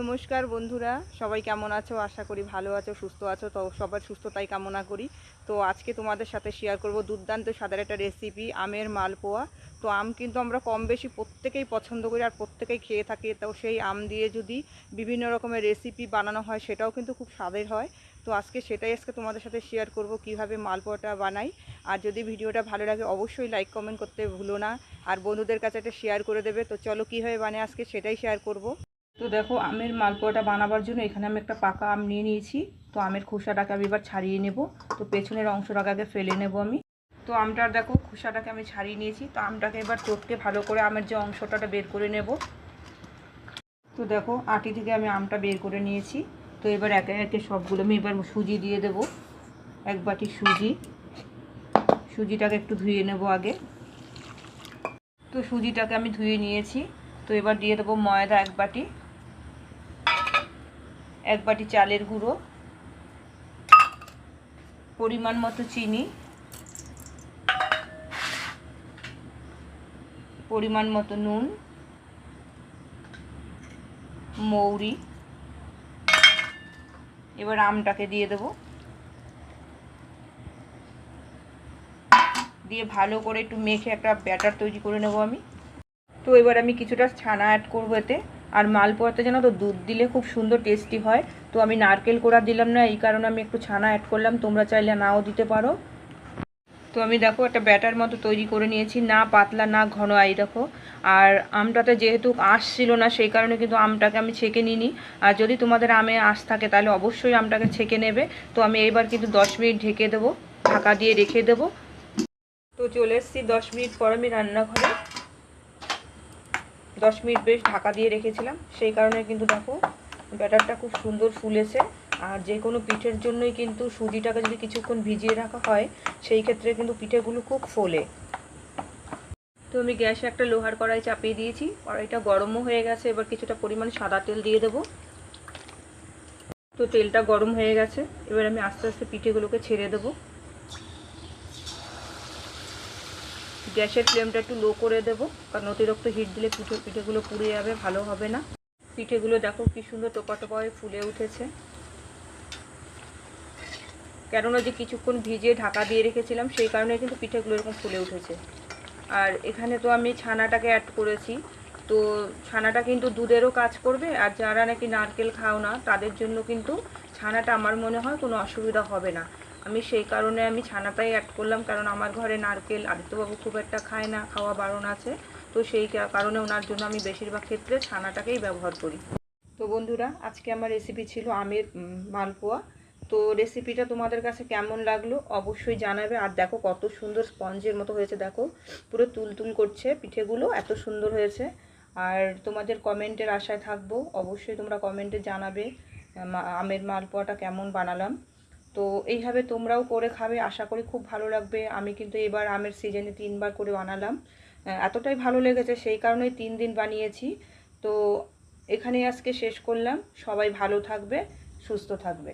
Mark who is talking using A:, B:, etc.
A: নমস্কার বন্ধুরা, সবাই কেমন আছো? আশা করি ভালো আছো, সুস্থ আছো। তো সবার সুস্থতাই কামনা করি। তো আজকে তোমাদের সাথে শেয়ার করব দুর্দান্ত স্বাদের একটা রেসিপি, আমের মালপোয়া। তো আম কিন্তু আমরা কম বেশি প্রত্যেকেই পছন্দ করি আর প্রত্যেকেই খেয়ে থাকি। তো সেই আম দিয়ে যদি বিভিন্ন রকমের রেসিপি বানানো হয় সেটাও কিন্তু খুব স্বাদের হয়। তো আজকে তোমাদের সাথে শেয়ার করব কিভাবে মালপোয়াটা বানাই। আর যদি ভিডিওটা ভালো লাগে অবশ্যই লাইক কমেন্ট করতে ভুলো না, আর বন্ধুদের কাছে একটা শেয়ার করে দেবে। তো চলো কীভাবে বানাই আজকে সেটাই শেয়ার করব। তো দেখো, আমের মালপোয়াটা বানাবার জন্য এখানে আমি একটা পাকা আম নিয়ে নিয়েছি। তো আমের খোসাটাকে আমি এবার ছাড়িয়ে নেব। তো পেছনের অংশটাকে আগে ফেলে নেব আমি। তো আমটার দেখো খোসাটাকে আমি ছাড়িয়ে নিয়েছি। তো আমটাকে এবার চটকে ভালো করে আমের যে অংশটা বের করে নেব। তো দেখো, আটি থেকে আমি আমটা বের করে নিয়েছি। তো এবার একে একে সবগুলো আমি এবার সুজি দিয়ে দেব। এক বাটি সুজিটাকে একটু ধুয়ে নেব আগে। তো সুজিটাকে আমি ধুয়ে নিয়েছি। তো এবার দিয়ে দেবো ময়দা এক বাটি চালের গুঁড়ো, পরিমাণ মতো চিনি, পরিমাণ মতো নুন, মৌরি। এবার আমটাকে দিয়ে দেব, দিয়ে ভালো করে একটু মেখে একটা ব্যাটার তৈরি করে নেব আমি। তো এবার আমি কিছুটা ছানা অ্যাড করবো এতে। আর মালপোয়াতে যেন তো দুধ দিলে খুব সুন্দর টেস্টি হয়। তো আমি নারকেল কোড়া দিলাম না, এই কারণে আমি একটু ছানা অ্যাড করলাম। তোমরা চাইলে নাও দিতে পারো। তো আমি দেখো একটা ব্যাটার মতো তৈরি করে নিয়েছি, না পাতলা না ঘন। এই দেখো, আর আমটাতে যেহেতু আঁশ ছিল না সেই কারণে কিন্তু আমটাকে আমি ছেঁকে নিইনি। আর যদি তোমাদের আমে আঁশ থাকে তাহলে অবশ্যই আমটাকে ছেঁকে নেবে। তো আমি এবার কিন্তু 10 মিনিট ঢেকে দেবো, ঢাকা দিয়ে রেখে দেবো। তো চলে এসেছি 10 মিনিট পর আমি রান্নাঘরে। 10 মিনিট বেশ ঢাকা দিয়ে রেখেছিলাম, সেই কারণে কিন্তু দেখো ব্যাটারটা খুব সুন্দর ফুলেছে। আর যে কোনো পিঠের জন্যই কিন্তু সুজিটাকে যদি কিছুক্ষণ ভিজিয়ে রাখা হয় সেই ক্ষেত্রে কিন্তু পিঠেগুলো খুব ফোলে। তো আমি গ্যাসে একটা লোহার কড়াই চাপিয়ে দিয়েছি, কড়াইটা গরমও হয়ে গেছে। এবার কিছুটা পরিমাণ সাদা তেল দিয়ে দেবো। তো তেলটা গরম হয়ে গেছে, এবার আমি আস্তে আস্তে পিঠেগুলোকে ছেড়ে দেবো। গ্যাসের ফ্লেমটা একটু লো করে দেবো, কারণ অতিরিক্ত হিট দিলে পিঠেগুলো পুড়ে যাবে, ভালো হবে না। পিঠেগুলো দেখো কি সুন্দর টোপা টোপা হয়ে ফুলে উঠেছে, কেননা যে কিছুক্ষণ ভিজিয়ে ঢাকা দিয়ে রেখেছিলাম সেই কারণে কিন্তু পিঠেগুলো এরকম ফুলে উঠেছে। আর এখানে তো আমি ছানাটাকে অ্যাড করেছি। তো ছানাটা কিন্তু দুধেরও কাজ করবে, আর যারা নাকি নারকেল খাও না তাদের জন্য কিন্তু ছানাটা আমার মনে হয় কোনো অসুবিধা হবে না। আমি সেই কারণে আমি ছানাটাই অ্যাড করলাম, কারণ আমার ঘরে নারকেল আদিত্যবাবু খুব একটা খায় না, খাওয়া বারণ আছে। তো সেই কারণে ওনার জন্য আমি বেশিরভাগ ক্ষেত্রে ছানাটাকেই ব্যবহার করি। তো বন্ধুরা, আজকে আমার রেসিপি ছিল আমের মালপোয়া। তো রেসিপিটা তোমাদের কাছে কেমন লাগলো অবশ্যই জানাবে। আর দেখো কত সুন্দর স্পঞ্জের মতো হয়েছে, দেখো পুরো তুলতুল করছে পিঠেগুলো, এত সুন্দর হয়েছে। আর তোমাদের কমেন্টের আশায় থাকবো, অবশ্যই তোমরা কমেন্টে জানাবে আমের মালপোয়াটা কেমন বানালাম। তো এইভাবে তোমরাও করে খাবে, আশা করি খুব ভালো লাগবে। আমি কিন্তু এবার আমের সিজনে 3বার করে বানালাম, এতটাই ভালো লেগেছে সেই কারণেই 3 দিন বানিয়েছি। তো এখানেই আজকে শেষ করলাম। সবাই ভালো থাকবে, সুস্থ থাকবে।